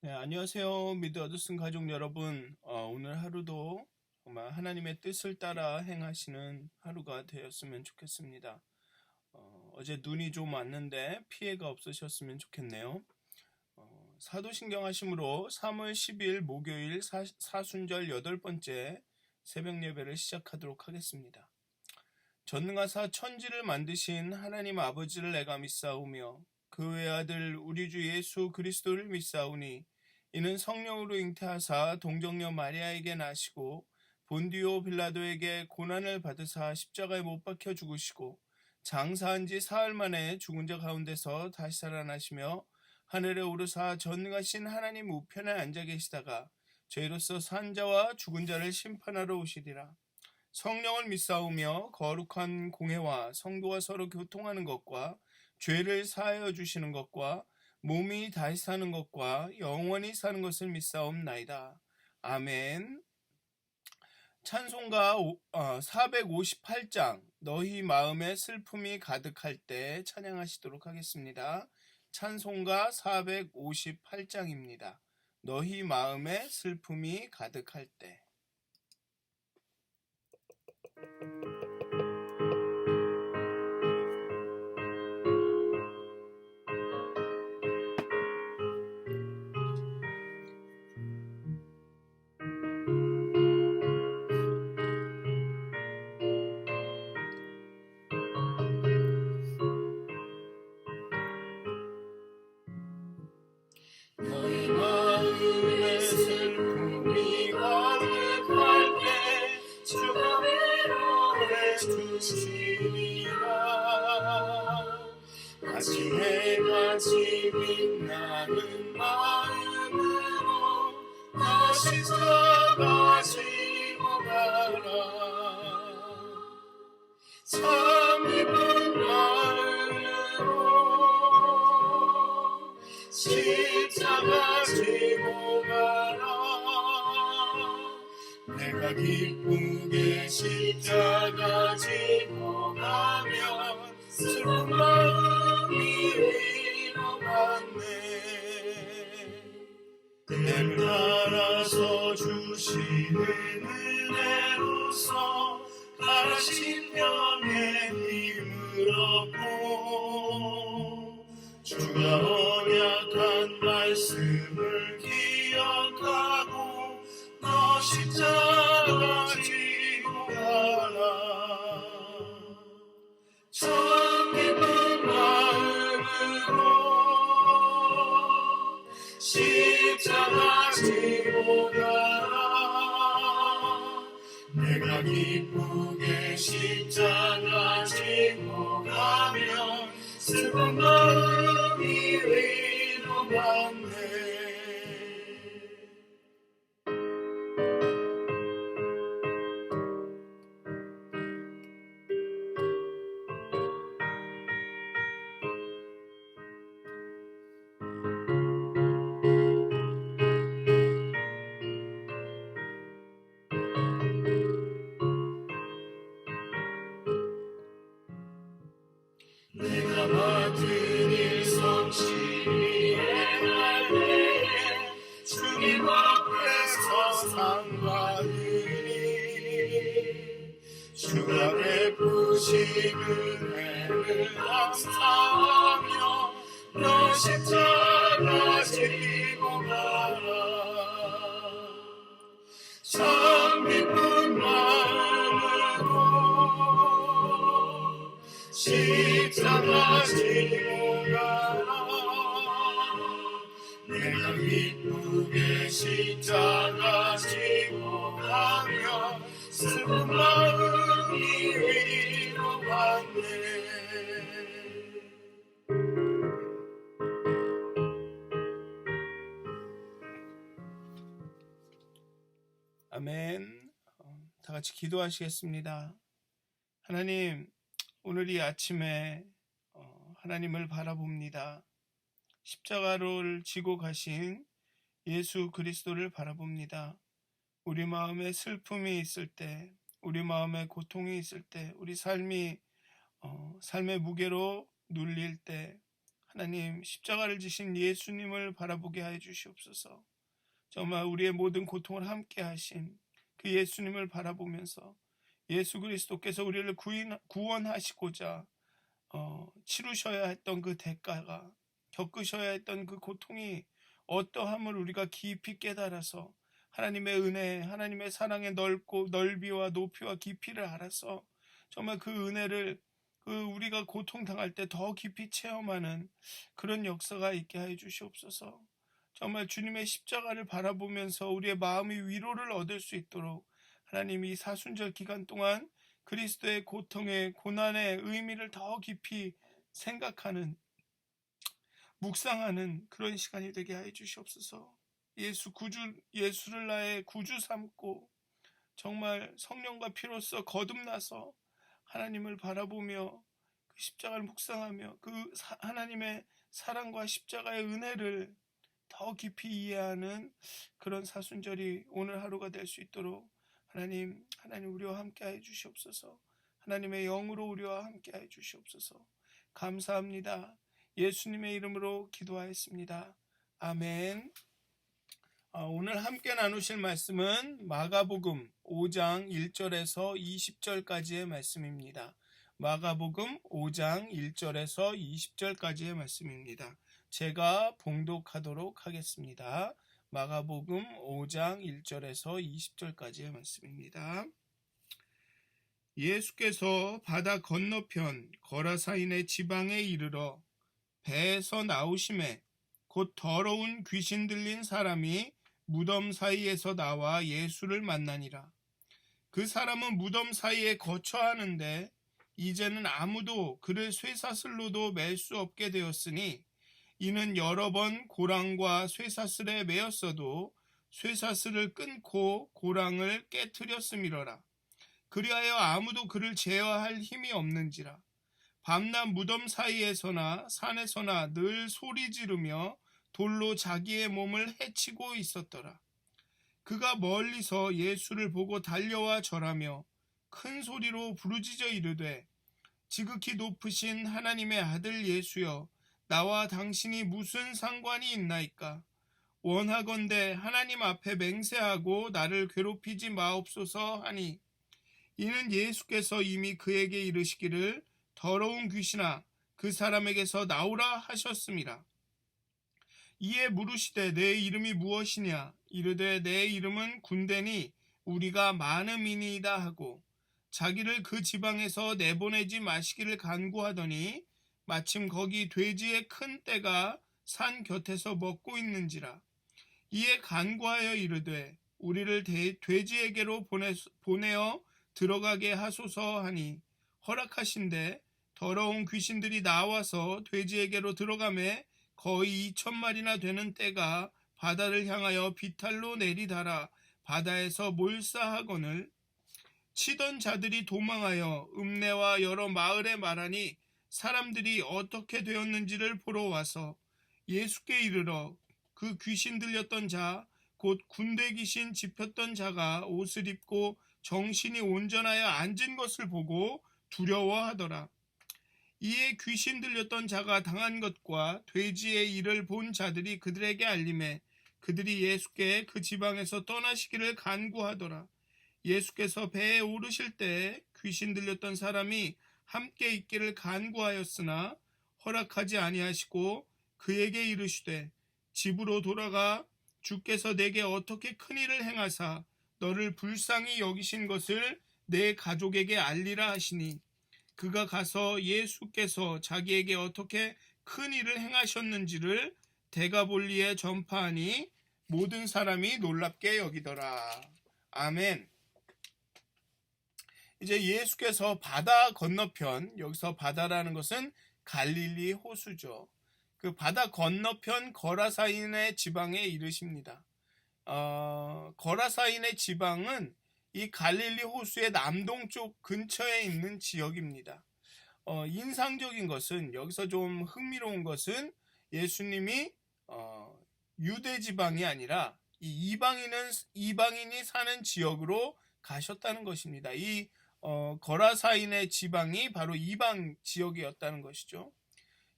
네, 안녕하세요. 미드 어드슨 가족 여러분. 오늘 하루도 정말 하나님의 뜻을 따라 행하시는 하루가 되었으면 좋겠습니다. 어제 눈이 좀 왔는데 피해가 없으셨으면 좋겠네요. 사도신경 하심으로 3월 10일 목요일 사순절 8번째 새벽 예배를 시작하도록 하겠습니다. 전능하사 천지를 만드신 하나님 아버지를 내가 믿사오며 그 외아들 우리 주 예수 그리스도를 믿사오니 이는 성령으로 잉태하사 동정녀 마리아에게 나시고 본디오 빌라도에게 고난을 받으사 십자가에 못 박혀 죽으시고 장사한 지 사흘 만에 죽은 자 가운데서 다시 살아나시며 하늘에 오르사 전능하신 하나님 우편에 앉아 계시다가 저희로서 산 자와 죽은 자를 심판하러 오시리라. 성령을 믿사오며 거룩한 공회와 성도가 서로 교통하는 것과 죄를 사하여 주시는 것과 몸이 다시 사는 것과 영원히 사는 것을 믿사옵나이다. 아멘. 찬송가 458장 너희 마음에 슬픔이 가득할 때 찬양하시도록 하겠습니다. 찬송가 458장입니다. 너희 마음에 슬픔이 가득할 때. 너희 마음에 슬픔이 가득할 때 주가 위로해 주시리라. 같이 해같이 빛나는 마음으로 다시 찾아가지고 가라. 참 기쁜 마음으로 십자가 지고 가라. 내가 기쁘게 십자가 지고 가면 슬픈 마음이 위로받네. 내를 따라서 주시는 은혜로서 다시 편에 힘을 얻고 주가 언약한 말씀을 기억하고 너 십자가 지고 가라. 참 기쁜 마음으로 십자가 지고 가라. 내가 기쁘게 십자가 지고 가면 슬픈 마음이 위로받네. 내가 맡은 일 성실히 행할 때에 주님 앞에서 상 받으니 주가 베푸신 은혜를 감사하며 너 십자가 지고 가라. 참 기쁜 마음으로 십자가 지고 가라. 내가 기쁘게 십자가 지고 가면 슬픈 마음이 위로받네. 아멘. 다 같이 기도하시겠습니다. 하나님, 오늘 이 아침에 하나님을 바라봅니다. 십자가를 지고 가신 예수 그리스도를 바라봅니다. 우리 마음에 슬픔이 있을 때, 우리 마음에 고통이 있을 때, 우리 삶이 삶의 무게로 눌릴 때 하나님 십자가를 지신 예수님을 바라보게 하여 주시옵소서. 정말 우리의 모든 고통을 함께 하신 그 예수님을 바라보면서 예수 그리스도께서 우리를 구원하시고자 치르셔야 했던 그 대가가, 겪으셔야 했던 그 고통이 어떠함을 우리가 깊이 깨달아서 하나님의 은혜, 하나님의 사랑의 넓이와 높이와 깊이를 알아서 정말 그 은혜를 우리가 고통당할 때 더 깊이 체험하는 그런 역사가 있게 하여 주시옵소서. 정말 주님의 십자가를 바라보면서 우리의 마음이 위로를 얻을 수 있도록 하나님이 사순절 기간 동안 그리스도의 고통의 고난의 의미를 더 깊이 생각하는, 묵상하는 그런 시간이 되게 하여 주시옵소서. 예수를 나의 구주 삼고 정말 성령과 피로써 거듭나서 하나님을 바라보며 그 십자가를 묵상하며 그 하나님의 사랑과 십자가의 은혜를 더 깊이 이해하는 그런 사순절이 오늘 하루가 될 수 있도록 하나님 우리와 함께하여 주시옵소서. 하나님의 영으로 우리와 함께하여 주시옵소서. 감사합니다. 예수님의 이름으로 기도하였습니다. 아멘. 오늘 함께 나누실 말씀은 마가복음 5장 1절에서 20절까지의 말씀입니다. 마가복음 5장 1절에서 20절까지의 말씀입니다. 제가 봉독하도록 하겠습니다. 마가복음 5장 1절에서 20절까지의 말씀입니다. 예수께서 바다 건너편 거라사인의 지방에 이르러 배에서 나오심에 곧 더러운 귀신 들린 사람이 무덤 사이에서 나와 예수를 만나니라. 그 사람은 무덤 사이에 거처하는데 이제는 아무도 그를 쇠사슬로도 맬 수 없게 되었으니 이는 여러 번 고랑과 쇠사슬에 매였어도 쇠사슬을 끊고 고랑을 깨트렸음이러라. 그리하여 아무도 그를 제어할 힘이 없는지라. 밤낮 무덤 사이에서나 산에서나 늘 소리 지르며 돌로 자기의 몸을 해치고 있었더라. 그가 멀리서 예수를 보고 달려와 절하며 큰 소리로 부르짖어 이르되 지극히 높으신 하나님의 아들 예수여, 나와 당신이 무슨 상관이 있나이까? 원하건대 하나님 앞에 맹세하고 나를 괴롭히지 마옵소서 하니, 이는 예수께서 이미 그에게 이르시기를 더러운 귀신아 그 사람에게서 나오라 하셨음이라. 이에 물으시되 내 이름이 무엇이냐? 이르되 내 이름은 군대니 우리가 많음이니이다 하고 자기를 그 지방에서 내보내지 마시기를 간구하더니 마침 거기 돼지의 큰 떼가 산 곁에서 먹고 있는지라. 이에 간구하여 이르되 우리를 돼지에게로 보내어 들어가게 하소서 하니 허락하신대 더러운 귀신들이 나와서 돼지에게로 들어가매 거의 2,000마리나 되는 떼가 바다를 향하여 비탈로 내리달아 바다에서 몰사하거늘 치던 자들이 도망하여 읍내와 여러 마을에 말하니 사람들이 어떻게 되었는지를 보러 와서 예수께 이르러 그 귀신 들렸던 자 곧 군대 귀신 집혔던 자가 옷을 입고 정신이 온전하여 앉은 것을 보고 두려워하더라. 이에 귀신 들렸던 자가 당한 것과 돼지의 일을 본 자들이 그들에게 알림해 그들이 예수께 그 지방에서 떠나시기를 간구하더라. 예수께서 배에 오르실 때 귀신 들렸던 사람이 함께 있기를 간구하였으나 허락하지 아니하시고 그에게 이르시되 집으로 돌아가 주께서 내게 어떻게 큰 일을 행하사 너를 불쌍히 여기신 것을 내 가족에게 알리라 하시니 그가 가서 예수께서 자기에게 어떻게 큰 일을 행하셨는지를 데가볼리에 전파하니 모든 사람이 놀랍게 여기더라. 아멘. 이제 예수께서 바다 건너편, 여기서 바다라는 것은 갈릴리 호수죠. 그 바다 건너편 거라사인의 지방에 이르십니다. 거라사인의 지방은 이 갈릴리 호수의 남동쪽 근처에 있는 지역입니다. 인상적인 것은, 여기서 좀 흥미로운 것은 예수님이 유대 지방이 아니라 이 이방인이 사는 지역으로 가셨다는 것입니다. 이 거라사인의 지방이 바로 이방 지역이었다는 것이죠.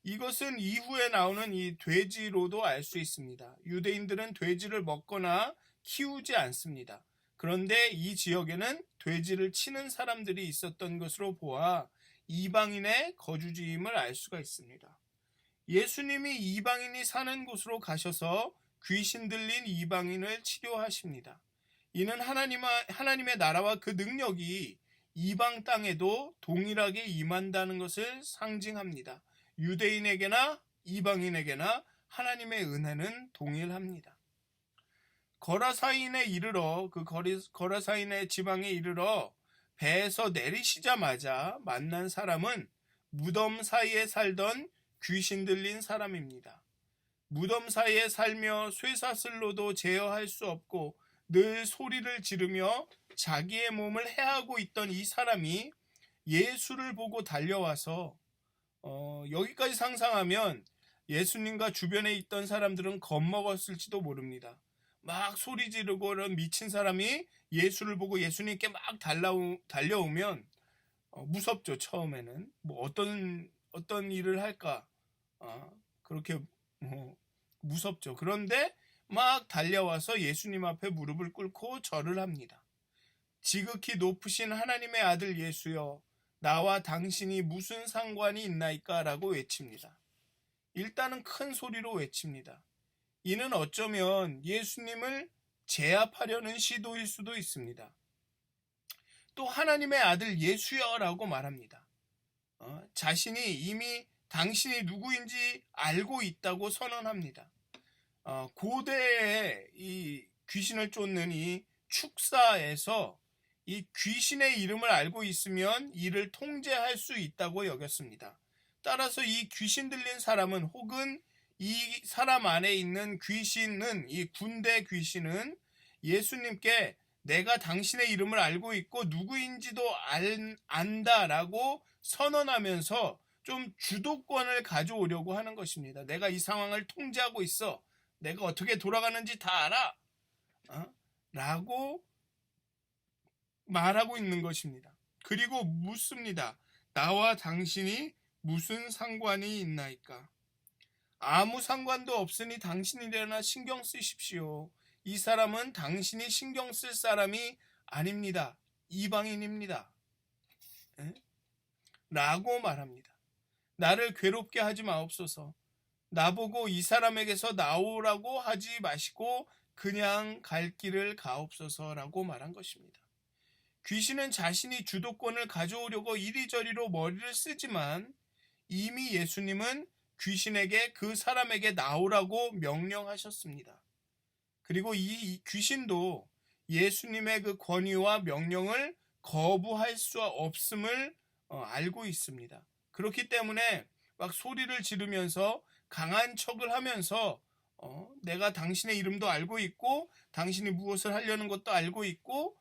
이것은 이후에 나오는 이 돼지로도 알 수 있습니다. 유대인들은 돼지를 먹거나 키우지 않습니다. 그런데 이 지역에는 돼지를 치는 사람들이 있었던 것으로 보아 이방인의 거주지임을 알 수가 있습니다. 예수님이 이방인이 사는 곳으로 가셔서 귀신 들린 이방인을 치료하십니다. 이는 하나님의 나라와 그 능력이 이방 땅에도 동일하게 임한다는 것을 상징합니다. 유대인에게나 이방인에게나 하나님의 은혜는 동일합니다. 거라사인에 이르러 거라사인의 지방에 이르러 배에서 내리시자마자 만난 사람은 무덤 사이에 살던 귀신 들린 사람입니다. 무덤 사이에 살며 쇠사슬로도 제어할 수 없고 늘 소리를 지르며 자기의 몸을 해하고 있던 이 사람이 예수를 보고 달려와서 여기까지 상상하면 예수님과 주변에 있던 사람들은 겁먹었을지도 모릅니다. 막 소리 지르고 이런 미친 사람이 예수를 보고 예수님께 막 달려오면 무섭죠. 처음에는 뭐 어떤 일을 할까 그렇게 무섭죠. 그런데 막 달려와서 예수님 앞에 무릎을 꿇고 절을 합니다. 지극히 높으신 하나님의 아들 예수여, 나와 당신이 무슨 상관이 있나이까? 라고 외칩니다. 일단은 큰 소리로 외칩니다. 이는 어쩌면 예수님을 제압하려는 시도일 수도 있습니다. 또 하나님의 아들 예수여 라고 말합니다. 자신이 이미 당신이 누구인지 알고 있다고 선언합니다. 고대에 이 귀신을 쫓는 이 축사에서 이 귀신의 이름을 알고 있으면 이를 통제할 수 있다고 여겼습니다. 따라서 이 귀신 들린 사람은 혹은 이 사람 안에 있는 귀신은 이 군대 귀신은 예수님께 내가 당신의 이름을 알고 있고 누구인지도 안다라고 선언하면서 좀 주도권을 가져오려고 하는 것입니다. 내가 이 상황을 통제하고 있어. 내가 어떻게 돌아가는지 다 알아. 라고 말하고 있는 것입니다. 그리고 묻습니다. 나와 당신이 무슨 상관이 있나이까? 아무 상관도 없으니 당신이려나 신경 쓰십시오. 이 사람은 당신이 신경 쓸 사람이 아닙니다. 이방인입니다. 라고 말합니다. 나를 괴롭게 하지 마옵소서. 나보고 이 사람에게서 나오라고 하지 마시고 그냥 갈 길을 가옵소서라고 말한 것입니다. 귀신은 자신이 주도권을 가져오려고 이리저리로 머리를 쓰지만 이미 예수님은 귀신에게 그 사람에게 나오라고 명령하셨습니다. 그리고 이 귀신도 예수님의 그 권위와 명령을 거부할 수 없음을 알고 있습니다. 그렇기 때문에 막 소리를 지르면서 강한 척을 하면서 내가 당신의 이름도 알고 있고 당신이 무엇을 하려는 것도 알고 있고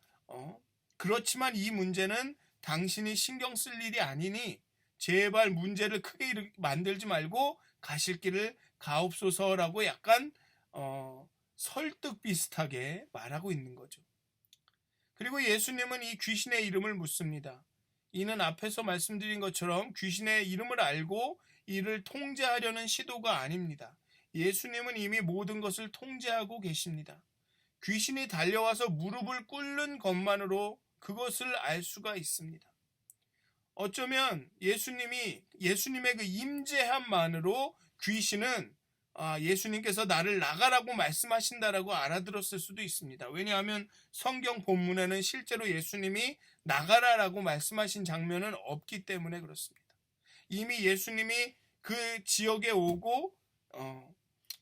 그렇지만 이 문제는 당신이 신경 쓸 일이 아니니 제발 문제를 크게 만들지 말고 가실 길을 가옵소서라고 약간 설득 비슷하게 말하고 있는 거죠. 그리고 예수님은 이 귀신의 이름을 묻습니다. 이는 앞에서 말씀드린 것처럼 귀신의 이름을 알고 이를 통제하려는 시도가 아닙니다. 예수님은 이미 모든 것을 통제하고 계십니다. 귀신이 달려와서 무릎을 꿇는 것만으로 그것을 알 수가 있습니다. 어쩌면 예수님의 그 임재함만으로 귀신은 예수님께서 나를 나가라고 말씀하신다라고 알아들었을 수도 있습니다. 왜냐하면 성경 본문에는 실제로 예수님이 나가라라고 말씀하신 장면은 없기 때문에 그렇습니다. 이미 예수님이 그 지역에 오고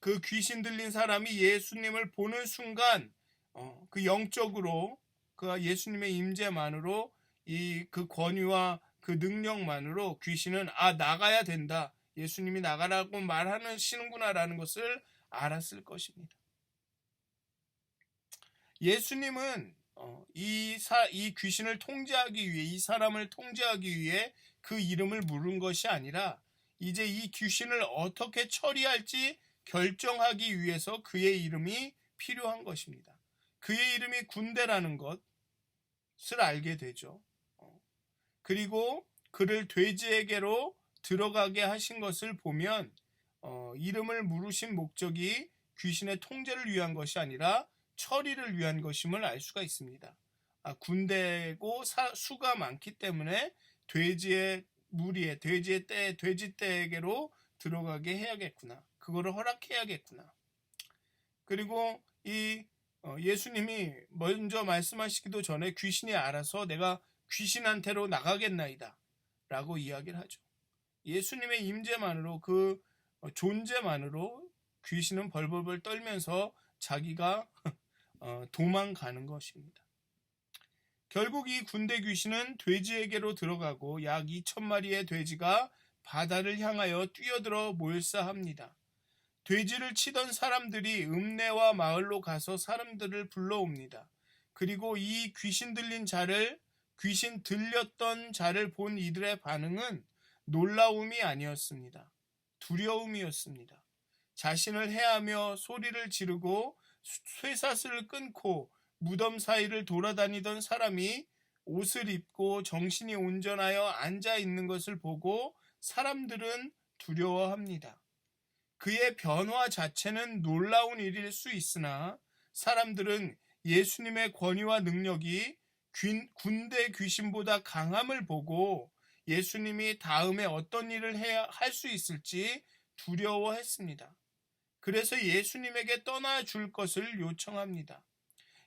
그 귀신 들린 사람이 예수님을 보는 순간 그 영적으로 그 예수님의 임재만으로 그 권위와 그 능력만으로 귀신은 나가야 된다. 예수님이 나가라고 말하시는구나라는 것을 알았을 것입니다. 예수님은 이 귀신을 통제하기 위해 이 사람을 통제하기 위해 그 이름을 물은 것이 아니라 이제 이 귀신을 어떻게 처리할지 결정하기 위해서 그의 이름이 필요한 것입니다. 그의 이름이 군대라는 것을 알게 되죠. 그리고 그를 돼지에게로 들어가게 하신 것을 보면 이름을 물으신 목적이 귀신의 통제를 위한 것이 아니라 처리를 위한 것임을 알 수가 있습니다. 군대고 수가 많기 때문에 돼지의 무리에 돼지의 떼 돼지 떼에게로 들어가게 해야겠구나. 그거를 허락해야겠구나. 그리고 이 예수님이 먼저 말씀하시기도 전에 귀신이 알아서 내가 귀신한테로 나가겠나이다 라고 이야기를 하죠. 예수님의 임재만으로 그 존재만으로 귀신은 벌벌벌 떨면서 자기가 도망가는 것입니다. 결국 이 군대 귀신은 돼지에게로 들어가고 약 2,000마리의 돼지가 바다를 향하여 뛰어들어 몰사합니다. 돼지를 치던 사람들이 읍내와 마을로 가서 사람들을 불러옵니다. 그리고 이 귀신 들렸던 자를 본 이들의 반응은 놀라움이 아니었습니다. 두려움이었습니다. 자신을 해하며 소리를 지르고 쇠사슬을 끊고 무덤 사이를 돌아다니던 사람이 옷을 입고 정신이 온전하여 앉아 있는 것을 보고 사람들은 두려워합니다. 그의 변화 자체는 놀라운 일일 수 있으나 사람들은 예수님의 권위와 능력이 군대 귀신보다 강함을 보고 예수님이 다음에 어떤 일을 할 수 있을지 두려워했습니다. 그래서 예수님에게 떠나줄 것을 요청합니다.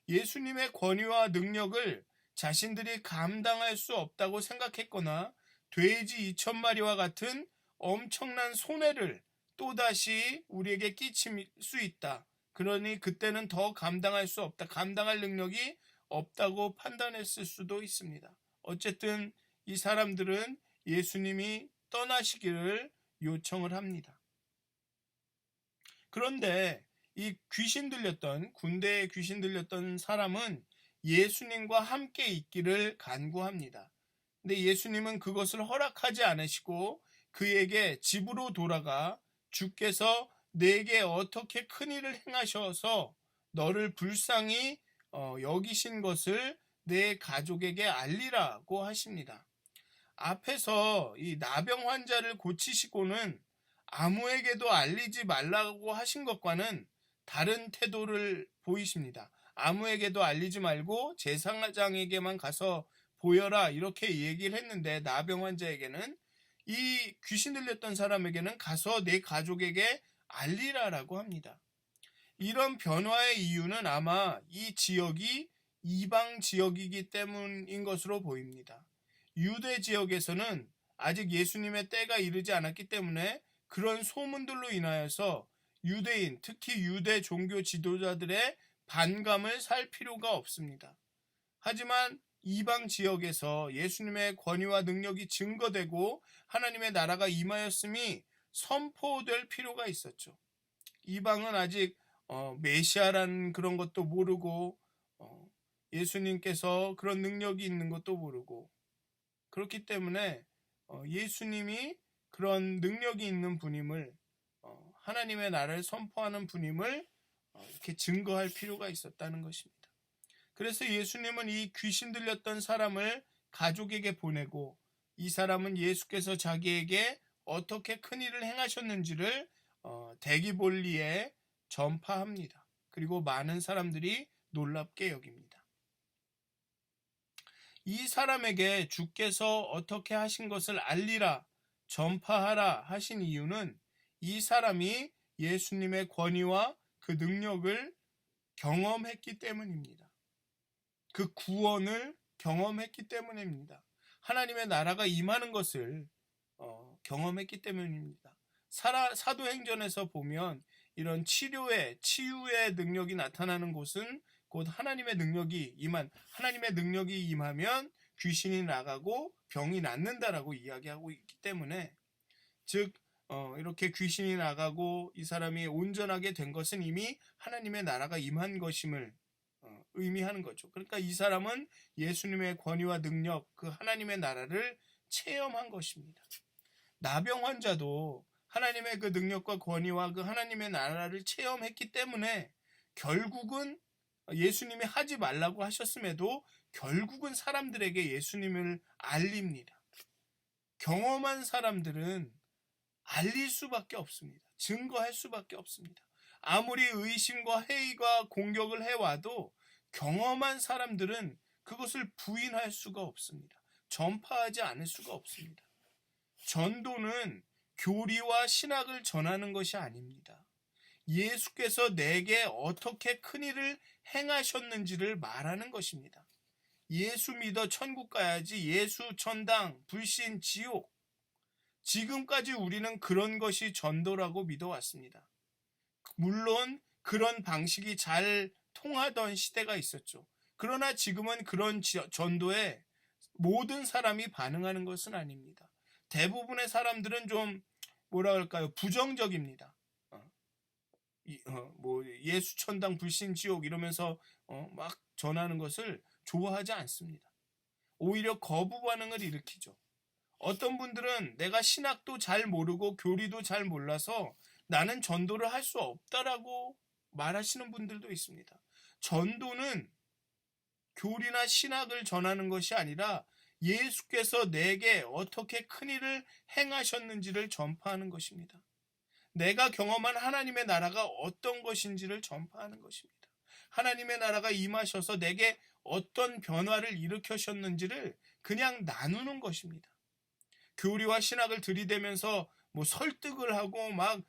예수님의 권위와 능력을 자신들이 감당할 수 없다고 생각했거나 돼지 2,000마리와 같은 엄청난 손해를 또다시 우리에게 끼칠 수 있다. 그러니 그때는 더 감당할 수 없다. 감당할 능력이 없다고 판단했을 수도 있습니다. 어쨌든 이 사람들은 예수님이 떠나시기를 요청을 합니다. 그런데 이 군대에 귀신 들렸던 사람은 예수님과 함께 있기를 간구합니다. 근데 예수님은 그것을 허락하지 않으시고 그에게 집으로 돌아가 주께서 내게 어떻게 큰 일을 행하셔서 너를 불쌍히 여기신 것을 내 가족에게 알리라고 하십니다. 앞에서 이 나병 환자를 고치시고는 아무에게도 알리지 말라고 하신 것과는 다른 태도를 보이십니다. 아무에게도 알리지 말고 제사장에게만 가서 보여라 이렇게 얘기를 했는데 나병 환자에게는 이 귀신 들렸던 사람에게는 가서 내 가족에게 알리라라고 합니다. 이런 변화의 이유는 아마 이 지역이 이방 지역이기 때문인 것으로 보입니다. 유대 지역에서는 아직 예수님의 때가 이르지 않았기 때문에 그런 소문들로 인하여서 유대인, 특히 유대 종교 지도자들의 반감을 살 필요가 없습니다. 하지만 이방 지역에서 예수님의 권위와 능력이 증거되고 하나님의 나라가 임하였음이 선포될 필요가 있었죠. 이방은 아직 메시아라는 그런 것도 모르고 예수님께서 그런 능력이 있는 것도 모르고 그렇기 때문에 예수님이 그런 능력이 있는 분임을 하나님의 나라를 선포하는 분임을 이렇게 증거할 필요가 있었다는 것입니다. 그래서 예수님은 이 귀신 들렸던 사람을 가족에게 보내고 이 사람은 예수께서 자기에게 어떻게 큰 일을 행하셨는지를 대기볼리에 전파합니다. 그리고 많은 사람들이 놀랍게 여깁니다. 이 사람에게 주께서 어떻게 하신 것을 알리라, 전파하라 하신 이유는 이 사람이 예수님의 권위와 그 능력을 경험했기 때문입니다. 그 구원을 경험했기 때문입니다. 하나님의 나라가 임하는 것을 경험했기 때문입니다. 사도행전에서 보면 이런 치유의 능력이 나타나는 곳은 곧 하나님의 능력이 임하면 귀신이 나가고 병이 낫는다라고 이야기하고 있기 때문에 즉 이렇게 귀신이 나가고 이 사람이 온전하게 된 것은 이미 하나님의 나라가 임한 것임을 의미하는 거죠. 그러니까 이 사람은 예수님의 권위와 능력, 그 하나님의 나라를 체험한 것입니다. 나병 환자도 하나님의 그 능력과 권위와 그 하나님의 나라를 체험했기 때문에 결국은 예수님이 하지 말라고 하셨음에도 결국은 사람들에게 예수님을 알립니다. 경험한 사람들은 알릴 수밖에 없습니다. 증거할 수밖에 없습니다. 아무리 의심과 회의가 공격을 해와도 경험한 사람들은 그것을 부인할 수가 없습니다. 전파하지 않을 수가 없습니다. 전도는 교리와 신학을 전하는 것이 아닙니다. 예수께서 내게 어떻게 큰 일을 행하셨는지를 말하는 것입니다. 예수 믿어 천국 가야지, 예수 천당, 불신, 지옥. 지금까지 우리는 그런 것이 전도라고 믿어왔습니다. 물론 그런 방식이 잘 통하던 시대가 있었죠. 그러나 지금은 그런 전도에 모든 사람이 반응하는 것은 아닙니다. 대부분의 사람들은 좀 뭐라 그럴까요? 부정적입니다. 뭐 예수 천당 불신 지옥 이러면서 막 전하는 것을 좋아하지 않습니다. 오히려 거부 반응을 일으키죠. 어떤 분들은 내가 신학도 잘 모르고 교리도 잘 몰라서 나는 전도를 할 수 없다라고 말하시는 분들도 있습니다. 전도는 교리나 신학을 전하는 것이 아니라 예수께서 내게 어떻게 큰 일을 행하셨는지를 전파하는 것입니다. 내가 경험한 하나님의 나라가 어떤 것인지를 전파하는 것입니다. 하나님의 나라가 임하셔서 내게 어떤 변화를 일으키셨는지를 그냥 나누는 것입니다. 교리와 신학을 들이대면서 뭐 설득을 하고 막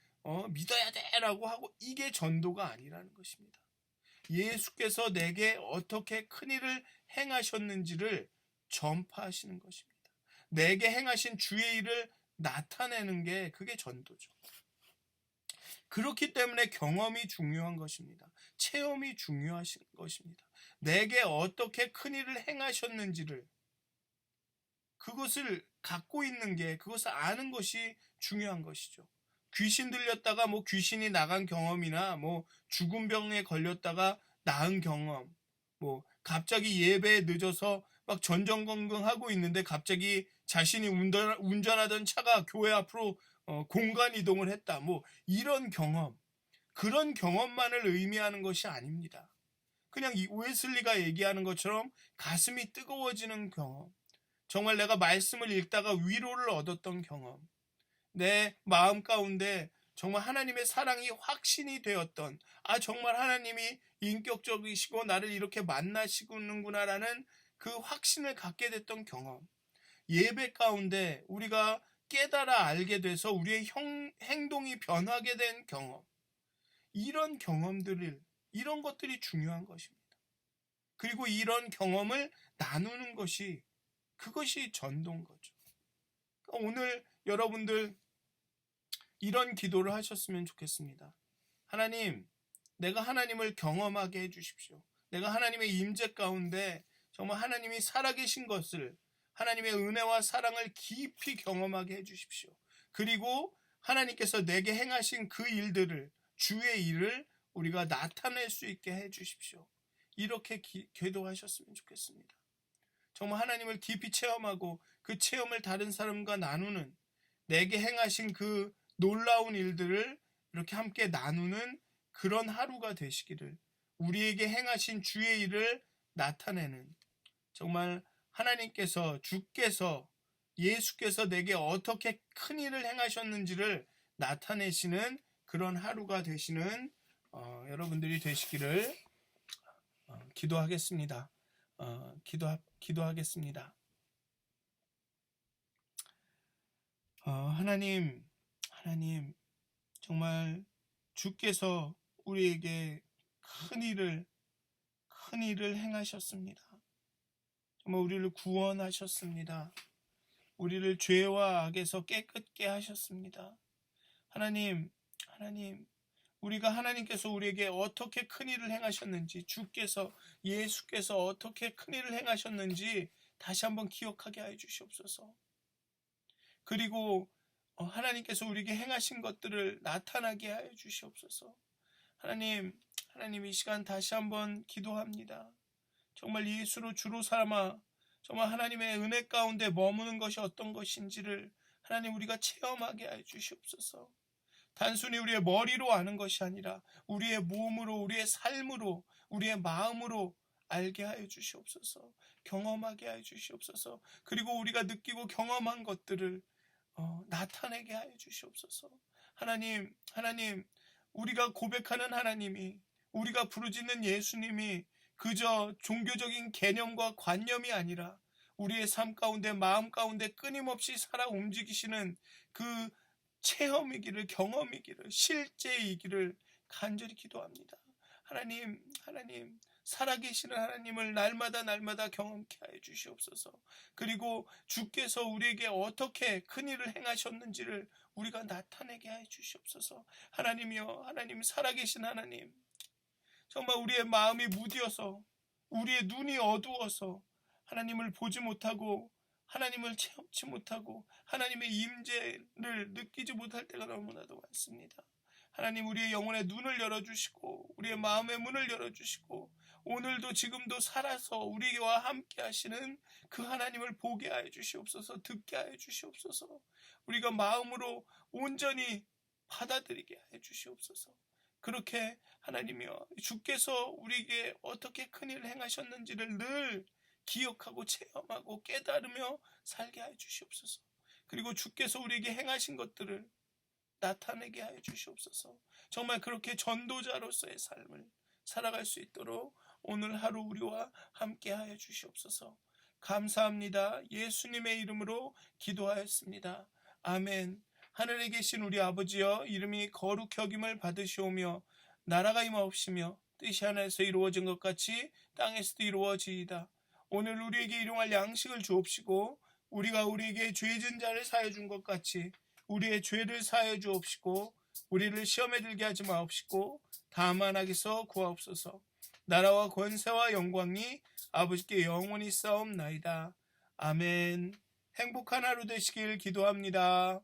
믿어야 돼라고 하고, 이게 전도가 아니라는 것입니다. 예수께서 내게 어떻게 큰 일을 행하셨는지를 전파하시는 것입니다. 내게 행하신 주의 일을 나타내는 게 그게 전도죠. 그렇기 때문에 경험이 중요한 것입니다. 체험이 중요한 것입니다. 내게 어떻게 큰 일을 행하셨는지를, 그것을 갖고 있는 게, 그것을 아는 것이 중요한 것이죠. 귀신 들렸다가 뭐 귀신이 나간 경험이나 뭐 죽은 병에 걸렸다가 나은 경험, 뭐 갑자기 예배에 늦어서 막 전전긍긍하고 있는데 갑자기 자신이 운전하던 차가 교회 앞으로 공간 이동을 했다. 뭐 이런 경험, 그런 경험만을 의미하는 것이 아닙니다. 그냥 이 웨슬리가 얘기하는 것처럼 가슴이 뜨거워지는 경험, 정말 내가 말씀을 읽다가 위로를 얻었던 경험, 내 마음 가운데 정말 하나님의 사랑이 확신이 되었던, 정말 하나님이 인격적이시고 나를 이렇게 만나시는구나라는 그 확신을 갖게 됐던 경험, 예배 가운데 우리가 깨달아 알게 돼서 우리의 행동이 변하게 된 경험, 이런 경험들을, 이런 것들이 중요한 것입니다. 그리고 이런 경험을 나누는 것이, 그것이 전도인 거죠. 오늘 여러분들 이런 기도를 하셨으면 좋겠습니다. 하나님, 내가 하나님을 경험하게 해주십시오. 내가 하나님의 임재 가운데 정말 하나님이 살아계신 것을, 하나님의 은혜와 사랑을 깊이 경험하게 해주십시오. 그리고 하나님께서 내게 행하신 그 일들을, 주의 일을 우리가 나타낼 수 있게 해주십시오. 이렇게 기도하셨으면 좋겠습니다. 정말 하나님을 깊이 체험하고 그 체험을 다른 사람과 나누는, 내게 행하신 그 놀라운 일들을 이렇게 함께 나누는 그런 하루가 되시기를, 우리에게 행하신 주의 일을 나타내는, 정말 하나님께서, 주께서, 예수께서 내게 어떻게 큰 일을 행하셨는지를 나타내시는 그런 하루가 되시는 여러분들이 되시기를 기도하겠습니다. 기도하겠습니다. 하나님, 정말 주께서 우리에게 큰 일을 행하셨습니다. 정말 우리를 구원하셨습니다. 우리를 죄와 악에서 깨끗게 하셨습니다. 하나님, 우리가 하나님께서 우리에게 어떻게 큰 일을 행하셨는지, 주께서, 예수께서 어떻게 큰 일을 행하셨는지 다시 한번 기억하게 하여 주시옵소서. 그리고 하나님께서 우리에게 행하신 것들을 나타나게 하여 주시옵소서. 하나님 이 시간 다시 한번 기도합니다. 정말 예수로 주로 삼아 정말 하나님의 은혜 가운데 머무는 것이 어떤 것인지를 하나님 우리가 체험하게 하여 주시옵소서. 단순히 우리의 머리로 아는 것이 아니라 우리의 몸으로, 우리의 삶으로, 우리의 마음으로 알게 하여 주시옵소서. 경험하게 하여 주시옵소서. 그리고 우리가 느끼고 경험한 것들을 나타내게 하여 주시옵소서. 하나님, 우리가 고백하는 하나님이, 우리가 부르짖는 예수님이 그저 종교적인 개념과 관념이 아니라 우리의 삶 가운데, 마음 가운데 끊임없이 살아 움직이시는 그 체험이기를, 경험이기를, 실제이기를 간절히 기도합니다. 하나님, 살아계시는 하나님을 날마다 경험케 하여 주시옵소서. 그리고 주께서 우리에게 어떻게 큰일을 행하셨는지를 우리가 나타내게 하여 주시옵소서. 하나님이여, 하나님, 살아계신 하나님, 정말 우리의 마음이 무디어서, 우리의 눈이 어두워서 하나님을 보지 못하고 하나님을 체험치 못하고 하나님의 임재를 느끼지 못할 때가 너무나도 많습니다. 하나님, 우리의 영혼의 눈을 열어주시고 우리의 마음의 문을 열어주시고 오늘도 지금도 살아서 우리와 함께 하시는 그 하나님을 보게 하여 주시옵소서. 듣게 하여 주시옵소서. 우리가 마음으로 온전히 받아들이게 하여 주시옵소서. 그렇게 하나님이여, 주께서 우리에게 어떻게 큰일을 행하셨는지를 늘 기억하고 체험하고 깨달으며 살게 하여 주시옵소서. 그리고 주께서 우리에게 행하신 것들을 나타내게 하여 주시옵소서. 정말 그렇게 전도자로서의 삶을 살아갈 수 있도록 오늘 하루 우리와 함께 하여 주시옵소서. 감사합니다. 예수님의 이름으로 기도하였습니다. 아멘. 하늘에 계신 우리 아버지여, 이름이 거룩히 여김을 받으시오며 나라가 임하옵시며 뜻이 하늘에서 이루어진 것 같이 땅에서도 이루어지이다. 오늘 우리에게 일용할 양식을 주옵시고 우리가 우리에게 죄진 자를 사하여 준 것 같이 우리의 죄를 사하여 주옵시고 우리를 시험에 들게 하지 마옵시고 다만 악에서 구하옵소서. 나라와 권세와 영광이 아버지께 영원히 싸움나이다. 아멘. 행복한 하루 되시길 기도합니다.